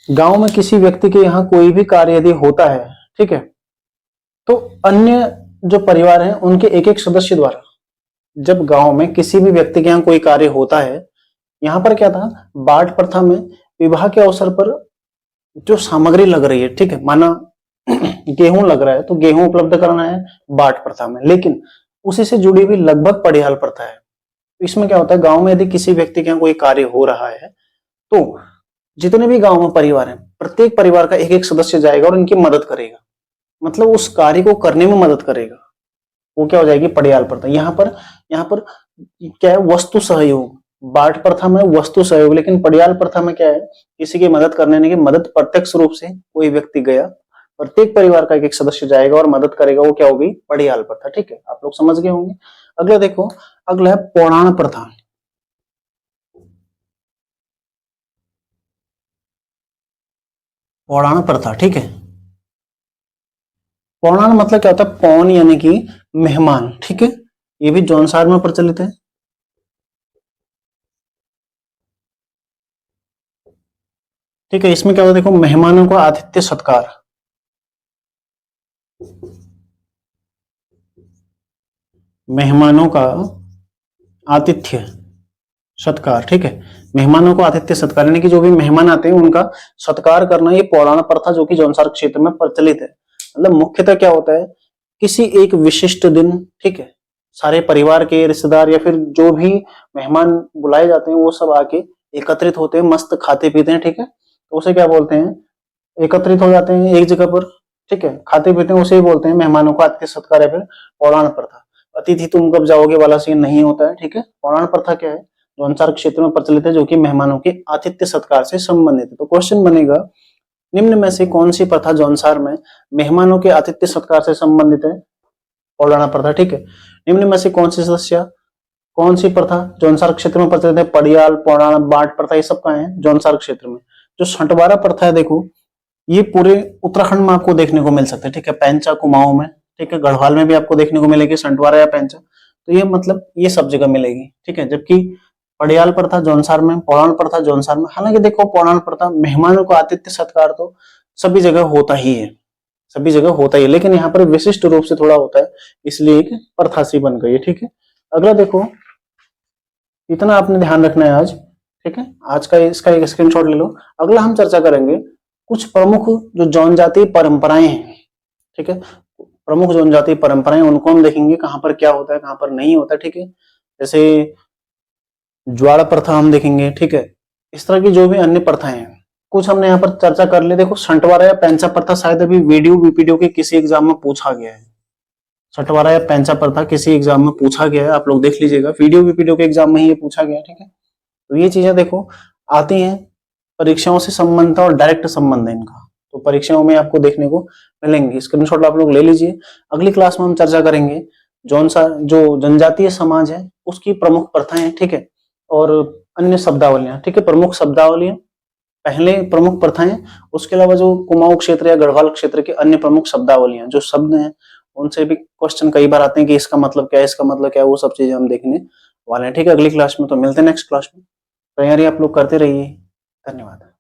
[SPEAKER 1] गांव में किसी व्यक्ति के यहाँ कोई भी कार्य यदि होता है, ठीक है, तो अन्य जो परिवार है उनके एक एक सदस्य द्वारा, जब गांव में किसी भी व्यक्ति के यहाँ कोई कार्य होता है, यहाँ पर क्या था, बाट प्रथा में विवाह के अवसर पर जो सामग्री लग रही है, ठीक है, माना गेहूं लग रहा है तो गेहूं उपलब्ध कराना है बाट प्रथा में। लेकिन उसी से जुड़ी हुई लगभग पड़ियाल प्रथा है। इसमें क्या होता है, गांव में यदि किसी व्यक्ति के यहाँ कोई कार्य हो रहा है तो जितने भी गांव में परिवार हैं, प्रत्येक परिवार का एक एक सदस्य जाएगा और इनकी मदद करेगा, मतलब उस कार्य को करने में मदद करेगा। वो क्या हो जाएगी, पड़ियाल प्रथा। यहाँ पर क्या है, वस्तु सहयोग। बाढ़ प्रथा में वस्तु सहयोग, लेकिन पड़ियाल प्रथा में क्या है, किसी की मदद करने की मदद प्रत्यक्ष रूप से कोई व्यक्ति गया, प्रत्येक परिवार का एक एक सदस्य जाएगा और मदद करेगा, वो क्या होगी, पड़ियाल प्रथा। ठीक है, आप लोग समझ गए होंगे। अगला देखो, अगला है पौराण प्रथा। पौराण प्रथा, ठीक है। पौराण मतलब क्या होता है, पौन यानी कि मेहमान, ठीक है। ये भी जौनसार में प्रचलित है। ठीक है, इसमें क्या होता है, देखो, मेहमानों का आतिथ्य सत्कार। मेहमानों का आतिथ्य सत्कार, ठीक है। मेहमानों को आतिथ्य सत्कार यानी कि जो भी मेहमान आते हैं उनका सत्कार करना, ये पौराण प्रथा जो कि जौनसार क्षेत्र में प्रचलित है। मतलब मुख्यतः क्या होता है, किसी एक विशिष्ट दिन, ठीक है, सारे परिवार के रिश्तेदार या फिर जो भी मेहमान बुलाए जाते हैं वो सब आके एकत्रित होते हैं, मस्त खाते पीते हैं, ठीक है। तो उसे क्या बोलते हैं, एकत्रित हो जाते हैं एक जगह पर, ठीक है, खाते पीते हैं, उसे ही बोलते हैं मेहमानों का आतिथ्य सत्कार या फिर पौराण प्रथा। अतिथि तुम कब जाओगे वाला सीन नहीं होता है, ठीक है। पौराण प्रथा क्या है, जौनसार क्षेत्र में प्रचलित है, जो कि मेहमानों के आतिथ्य सत्कार से संबंधित है। तो क्वेश्चन बनेगा, निम्न में से कौन सी प्रथा जौनसार में मेहमानों के आतिथ्य सत्कार से संबंधित है, पौराणा प्रथा, ठीक है। निम्न में से कौन सी प्रथा जौनसार क्षेत्र में प्रचलित है, पड़ियाल, पौराण, बाढ़ प्रथा, ये सब कहाँ है, जौनसार क्षेत्र में। जो छंटवारा प्रथा है, देखो, ये पूरे उत्तराखंड में आपको देखने को मिल सकता है, ठीक है, पैंचा, कुमाऊं में, ठीक है, गढ़वाल में भी आपको देखने को मिलेगी छंटवारा या पैंचा। तो ये मतलब ये सब जगह मिलेगी, ठीक है। जबकि पड़ियाल प्रथा जौनसार में, पौराण प्रथा जौनसार में। हालांकि देखो, पौराण प्रथा मेहमानों को आतिथ्य सत्कार तो सभी जगह होता ही है, सभी जगह होता ही है, लेकिन यहाँ पर विशिष्ट रूप से थोड़ा होता है, इसलिए एक प्रथा सी बन गई है, ठीक है। अगला देखो, इतना आपने ध्यान रखना है आज, ठीक है, आज का इसका एक स्क्रीनशॉट ले लो। अगला हम चर्चा करेंगे कुछ प्रमुख जो जनजातीय परंपराएं हैं, ठीक है, प्रमुख जनजातीय परंपराएं, उनको हम देखेंगे कहां पर क्या होता है, कहां पर नहीं होता, ठीक है। जैसे ज्वाला प्रथा हम देखेंगे, ठीक है। इस तरह की जो भी अन्य प्रथाएं हैं कुछ हमने यहाँ पर चर्चा कर ली। देखो, संटवारा या पैंचा प्रथा शायद अभी वीडियो वीपीडियो के किसी एग्जाम में पूछा गया है। संटवारा या पैंचा प्रथा किसी एग्जाम में पूछा गया है, आप लोग देख लीजिएगा, वीडियो वीपीडियो के एग्जाम में ही ये पूछा गया है, ठीक है। तो ये चीजें देखो आती हैं, परीक्षाओं से संबंध और डायरेक्ट संबंध है इनका, तो परीक्षाओं में आपको देखने को मिलेंगे। स्क्रीनशॉट आप लोग ले लीजिए। अगली क्लास में हम चर्चा करेंगे जो जनजातीय समाज है उसकी प्रमुख प्रथाएं, ठीक है, और अन्य शब्दावलियां, ठीक है, प्रमुख शब्दावलियां पहले प्रमुख प्रथाएं, उसके अलावा जो कुमाऊं क्षेत्र या गढ़वाल क्षेत्र के अन्य प्रमुख शब्दावलियां, जो शब्द हैं, उनसे भी क्वेश्चन कई बार आते हैं कि इसका मतलब क्या है, इसका मतलब क्या है, वो सब चीजें हम देखने वाले हैं, ठीक है, अगली क्लास में। तो मिलते हैं नेक्स्ट क्लास में, तैयारी आप लोग करते रहिए। धन्यवाद।